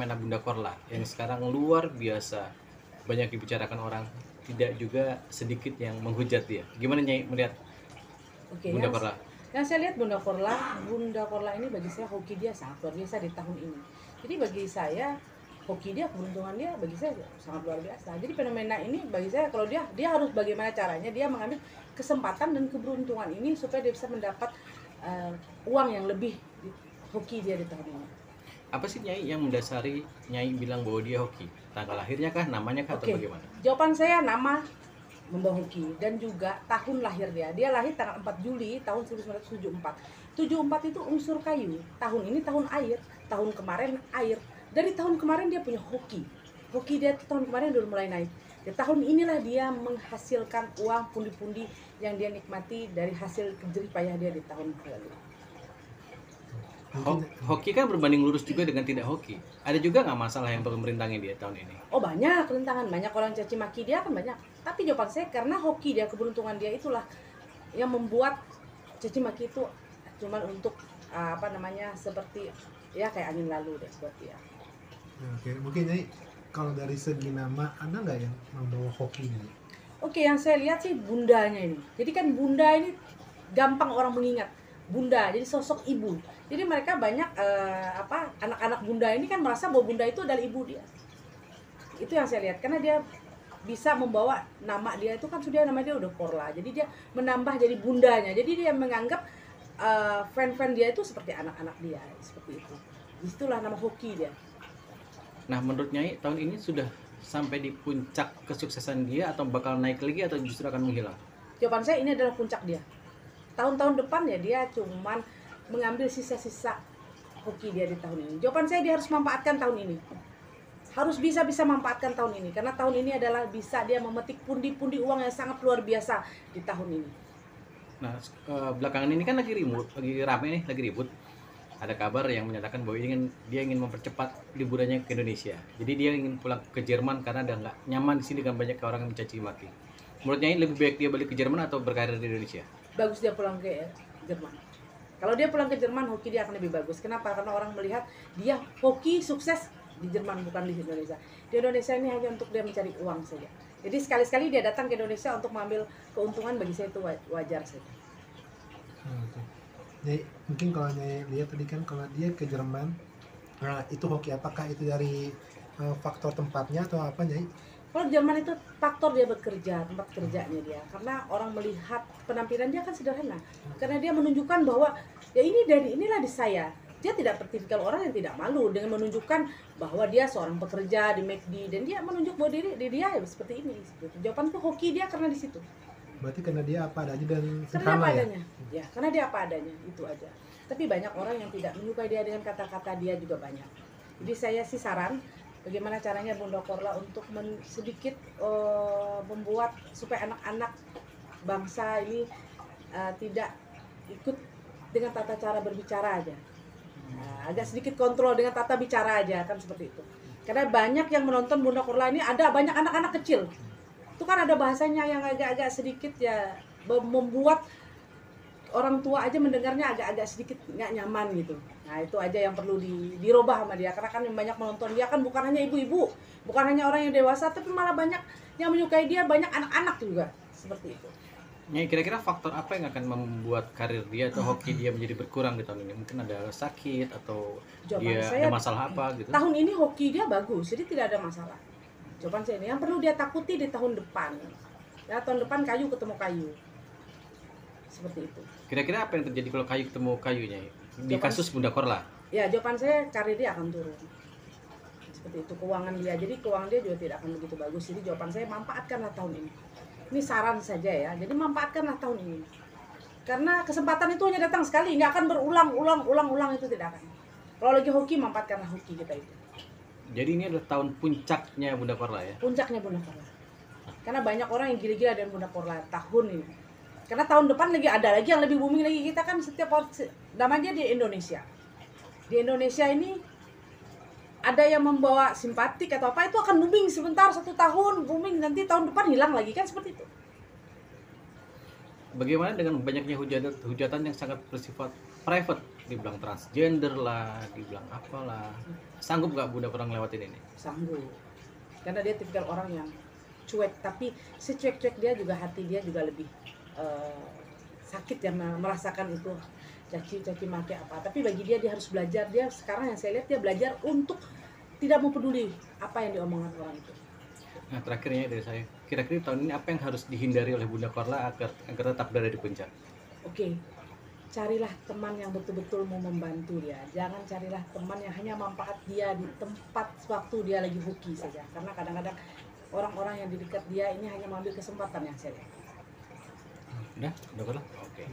fenomena Bunda Korla yang sekarang luar biasa banyak dibicarakan orang, tidak juga sedikit yang menghujat dia. Gimana Nyai melihat Oke, Bunda Korla? yang saya lihat Bunda Korla ini bagi saya hoki dia sangat luar biasa di tahun ini. Jadi bagi saya hoki dia, keberuntungan dia bagi saya sangat luar biasa. Jadi fenomena ini bagi saya kalau dia harus bagaimana caranya dia mengambil kesempatan dan keberuntungan ini supaya dia bisa mendapat uang yang lebih di hoki dia di tahun ini. Apa sih Nyai yang mendasari Nyai bilang bahwa dia hoki? Tanggal lahirnya kah, namanya kah, atau Oke, bagaimana? jawaban saya nama membawa hoki dan juga tahun lahir dia. Dia lahir tanggal 4 Juli tahun 1974. 74 itu unsur kayu. Tahun ini tahun air, tahun kemarin air. Dari tahun kemarin dia punya hoki. Hoki dia tahun kemarin udah mulai naik. Di tahun inilah dia menghasilkan uang pundi-pundi yang dia nikmati dari hasil jerih payah dia di tahun lalu. Hoki kan berbanding lurus juga dengan tidak hoki. Ada juga nggak masalah yang pemerintahnya dia tahun ini? Oh banyak rintangan, banyak orang caci maki dia kan banyak. Tapi jawaban saya karena hoki dia, keberuntungan dia itulah yang membuat caci maki itu cuman untuk seperti ya kayak angin lalu deh buat dia. Oke, mungkin Nyai kalau dari segi nama ada nggak yang membawa hoki ini? Oke, yang saya lihat sih bundanya ini. Jadi kan bunda ini gampang orang mengingat. Bunda, jadi sosok ibu. Jadi mereka banyak anak-anak bunda ini kan merasa bahwa bunda itu adalah ibu dia. Itu yang saya lihat karena dia bisa membawa nama dia itu kan sudah nama dia udah Korla. Jadi dia menambah jadi bundanya. Jadi dia menganggap fan-fan dia itu seperti anak-anak dia, seperti itu. Disitulah nama hoki dia. Nah, menurut Nyai tahun ini sudah sampai di puncak kesuksesan dia atau bakal naik lagi atau justru akan menghilang? Jawaban saya ini adalah puncak dia. Tahun-tahun depan ya dia cuman mengambil sisa-sisa hoki dia di tahun ini. Jawaban saya dia harus memanfaatkan tahun ini. Harus bisa manfaatkan tahun ini karena tahun ini adalah bisa dia memetik pundi-pundi uang yang sangat luar biasa di tahun ini. Nah, belakangan ini kan lagi rame nih, lagi ribut. Ada kabar yang menyatakan bahwa dia ingin mempercepat liburannya ke Indonesia. Jadi dia ingin pulang ke Jerman karena dia nggak nyaman di sini dengan banyak orang yang mencaci maki. Menurut Nyai lebih baik dia balik ke Jerman atau berkarir di Indonesia? Bagus dia pulang ke Jerman. Kalau dia pulang ke Jerman, hoki dia akan lebih bagus. Kenapa? Karena orang melihat dia hoki sukses di Jerman, bukan di Indonesia. Di Indonesia ini hanya untuk dia mencari uang saja. Jadi sekali-sekali dia datang ke Indonesia untuk mengambil keuntungan, bagi saya itu wajar saja. Oke. Nyai, mungkin kalau Nyai lihat tadi kan kalau dia ke Jerman, itu hoki apakah itu dari faktor tempatnya atau apa Nyai? Kalau Jerman itu faktor dia bekerja, tempat kerjanya dia. Karena orang melihat penampilan dia kan sederhana. Karena dia menunjukkan bahwa ya inilah di saya. Dia tidak tipikal orang yang tidak malu dengan menunjukkan bahwa dia seorang pekerja di McD dan dia menunjuk bahwa diri dia ya seperti ini. Seperti itu. Jawabanku hoki dia karena di situ. Berarti karena dia apa adanya dan Karena sederhana apa ya? adanya. Ya, karena dia apa adanya, itu aja. Tapi banyak orang yang tidak menyukai dia dengan kata-kata dia juga banyak. Jadi saya sih saran bagaimana caranya Bunda Korla untuk sedikit membuat supaya anak-anak bangsa ini tidak ikut dengan tata cara berbicara aja. Agak sedikit kontrol dengan tata bicara aja kan seperti itu. Karena banyak yang menonton Bunda Korla ini ada banyak anak-anak kecil. Itu kan ada bahasanya yang agak-agak sedikit ya membuat orang tua aja mendengarnya agak-agak sedikit nggak nyaman gitu. Nah itu aja yang perlu dirubah sama dia karena kan yang banyak menonton dia kan bukan hanya ibu-ibu, bukan hanya orang yang dewasa, tapi malah banyak yang menyukai dia, banyak anak-anak juga seperti itu. Nyai, kira-kira faktor apa yang akan membuat karir dia atau hoki dia menjadi berkurang di tahun ini? Mungkin ada sakit atau Jawaban dia saya, ada masalah apa gitu? tahun ini hoki dia bagus, jadi tidak ada masalah. Jawaban saya ini yang perlu dia takuti di tahun depan. Ya tahun depan kayu ketemu kayu. Seperti itu. Kira-kira apa yang terjadi kalau kayu ketemu kayu, Nyai? Di kasus Bunda Korla? Ya jawaban saya karir dia akan turun. Seperti itu, keuangan dia. Jadi keuangan dia juga tidak akan begitu bagus. Jadi jawaban saya manfaatkanlah tahun ini. Ini saran saja ya. Jadi manfaatkanlah tahun ini. Karena kesempatan itu hanya datang sekali, nggak akan berulang itu tidak akan. Kalau lagi hoki manfaatkanlah hoki kita itu. Jadi ini adalah tahun puncaknya Bunda Korla ya? Puncaknya Bunda Korla. Karena banyak orang yang gila-gila dengan Bunda Korla tahun ini. Karena tahun depan lagi ada lagi yang lebih booming lagi. Kita kan setiap namanya di Indonesia. Di Indonesia ini ada yang membawa simpatik atau apa itu akan booming sebentar 1 tahun booming nanti tahun depan hilang lagi kan seperti itu. Bagaimana dengan banyaknya hujatan yang sangat bersifat private dibilang transgender lah, dibilang apalah. Sanggup nggak Bunda kurang lewatin ini? Sanggup, karena dia tipikal orang yang cuek, tapi secuek-cuek dia juga hati dia juga lebih sakit ya merasakan itu caci maki apa. Tapi bagi dia harus belajar. Dia sekarang yang saya lihat dia belajar untuk tidak mau peduli apa yang diomongkan orang itu. Nah terakhirnya dari saya, kira-kira tahun ini apa yang harus dihindari oleh Bunda Korla agar tetap berada di puncak? Oke, carilah teman yang betul-betul mau membantu dia. Jangan carilah teman yang hanya manfaat dia di tempat waktu dia lagi hoki saja. Karena kadang-kadang orang-orang yang di dekat dia ini hanya mengambil kesempatan yang saya lihat. Udah Korla? Oke.